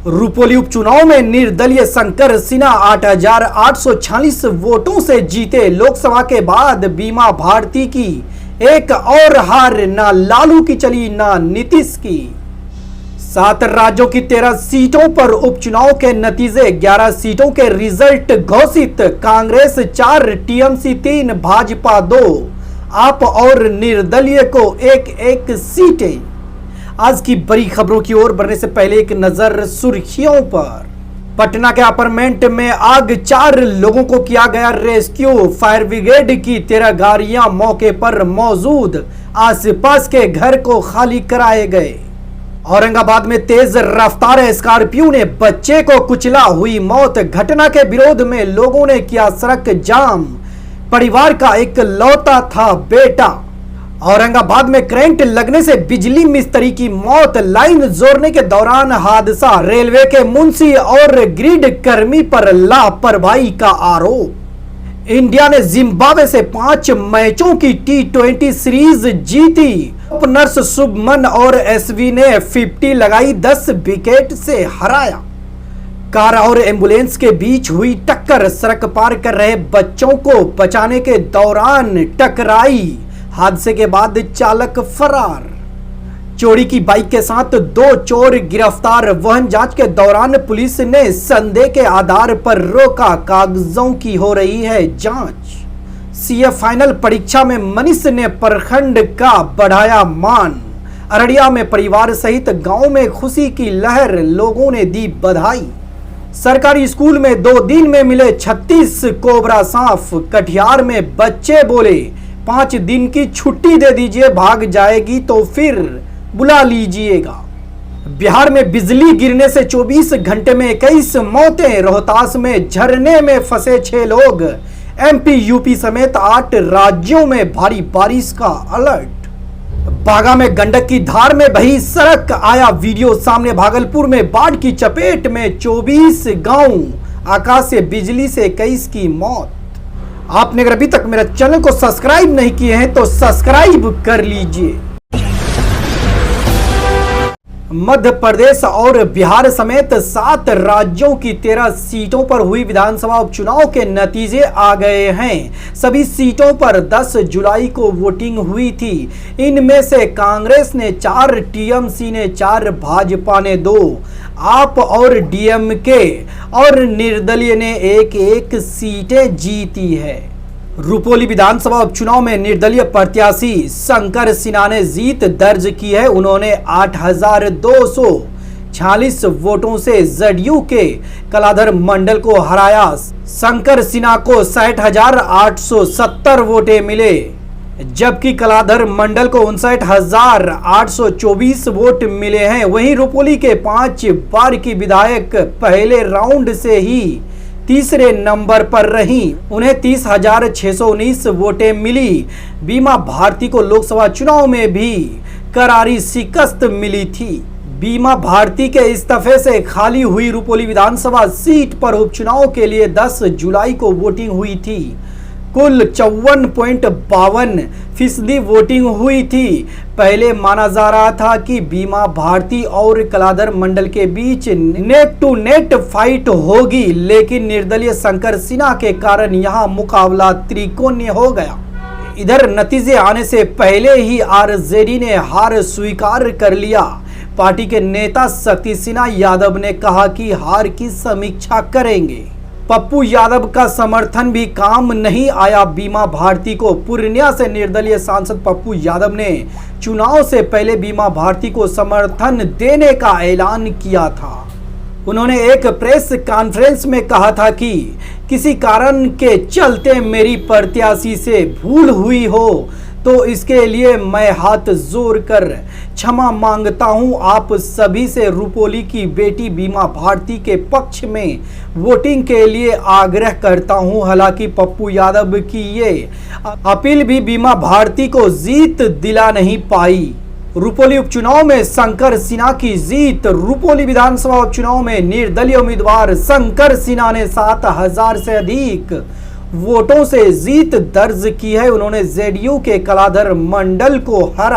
रुपोली उपचुनाव में निर्दलीय शंकर सिन्हा 8,846 वोटों से जीते। लोकसभा के बाद बीमा भारती की एक और हार, ना लालू की चली ना नीतीश की। 7 राज्यों की 13 सीटों पर उपचुनाव के नतीजे, 11 सीटों के रिजल्ट घोषित। कांग्रेस 4, टीएमसी 3, भाजपा 2, आप और निर्दलीय को एक सीटें। आज की बड़ी खबरों की ओर बढ़ने से पहले एक नजर सुर्खियों पर। पटना के अपार्टमेंट में आग, 4 लोगों को किया गया रेस्क्यू। फायर ब्रिगेड की 13 गाड़ियां मौके पर मौजूद, आसपास के घर को खाली कराए गए। औरंगाबाद में तेज रफ्तार स्कॉर्पियो ने बच्चे को कुचला, हुई मौत। घटना के विरोध में लोगों ने किया सड़क जाम। परिवार का एक लौता था बेटा। औरंगाबाद में करंट लगने से बिजली मिस्त्री की मौत। लाइन जोड़ने के दौरान हादसा। रेलवे के मुंशी और ग्रिड कर्मी पर लापरवाही का आरोप। इंडिया ने जिम्बाब्वे से 5 मैचों की T20 सीरीज जीती। ओपनर्स शुभमन और एसवी ने 50 लगाई, 10 विकेट से हराया। कार और एम्बुलेंस के बीच हुई टक्कर। सड़क पार कर रहे बच्चों को बचाने के दौरान टकराई। हादसे के बाद चालक फरार। चोरी की बाइक के साथ 2 चोर गिरफ्तार। वाहन जांच के दौरान पुलिस ने संदेह के आधार पर रोका। कागजों की हो रही है जांच। सीए फाइनल परीक्षा में मनीष ने प्रखंड का बढ़ाया मान। अररिया में परिवार सहित गांव में खुशी की लहर, लोगों ने दी बधाई। सरकारी स्कूल में 2 दिन में मिले 36 कोबरा सांप। कटिहार में बच्चे बोले 5 दिन की छुट्टी दे दीजिए, भाग जाएगी तो फिर बुला लीजिएगा। बिहार में बिजली गिरने से 24 घंटे में 21 मौतें। रोहतास में झरने में फंसे 6 लोग। एमपी यूपी समेत 8 राज्यों में भारी बारिश का अलर्ट। बागा में गंडक की धार में बही सड़क, आया वीडियो सामने। भागलपुर में बाढ़ की चपेट में 24 गांव। आकाशीय बिजली से 21 की मौत। आपने अगर अभी तक मेरे चैनल को सब्सक्राइब नहीं किए हैं तो सब्सक्राइब कर लीजिए। मध्य प्रदेश और बिहार समेत 7 राज्यों की 13 सीटों पर हुई विधानसभा उपचुनाव के नतीजे आ गए हैं। सभी सीटों पर 10 जुलाई को वोटिंग हुई थी। इनमें से कांग्रेस ने 4, टीएमसी ने 4, भाजपा ने 2, आप और डीएमके और निर्दलीय ने एक सीटें जीती है। रुपोली विधानसभा उपचुनाव में निर्दलीय प्रत्याशी शंकर सिन्हा ने जीत दर्ज की है। उन्होंने 8,246 वोटों से जदयू के कलाधर मंडल को हराया। शंकर सिन्हा को 60,870 वोटें मिले, जबकि कलाधर मंडल को 59,824 वोट मिले हैं। वहीं रुपोली के 5 बार की विधायक पहले राउंड से ही तीसरे नंबर पर रही। उन्हें 30,619 वोटें मिली। बीमा भारती को लोकसभा चुनाव में भी करारी शिकस्त मिली थी। बीमा भारती के इस्तीफे से खाली हुई रुपोली विधानसभा सीट पर उपचुनाव के लिए 10 जुलाई को वोटिंग हुई थी। कुल 54.52% वोटिंग हुई थी। पहले माना जा रहा था कि बीमा भारती और कलाधर मंडल के बीच नेक टू नेट फाइट होगी, लेकिन निर्दलीय शंकर सिन्हा के कारण यहां मुकाबला त्रिकोणीय हो गया। इधर नतीजे आने से पहले ही आरजेडी ने हार स्वीकार कर लिया। पार्टी के नेता शक्ति सिन्हा यादव ने कहा कि हार की समीक्षा करेंगे। पप्पू यादव का समर्थन भी काम नहीं आया बीमा भारती को। पूर्णिया से निर्दलीय सांसद पप्पू यादव ने चुनाव से पहले बीमा भारती को समर्थन देने का ऐलान किया था। उन्होंने एक प्रेस कॉन्फ्रेंस में कहा था कि किसी कारण के चलते मेरी प्रत्याशी से भूल हुई हो तो इसके लिए मैं हाथ जोड़कर क्षमा मांगता हूं। आप सभी से रुपोली की बेटी बीमा भारती के पक्ष में वोटिंग के लिए आग्रह करता हूं। हालांकि पप्पू यादव की ये अपील भी बीमा भारती को जीत दिला नहीं पाई। रुपोली उपचुनाव में शंकर सिन्हा की जीत। रुपोली विधानसभा उपचुनाव में निर्दलीय उम्मीदवार शंकर सिन्हा ने 7,000 से अधिक वोटों से जीत दर्ज की है। उन्होंने जेडीयू के कलाधर मंडल को हरा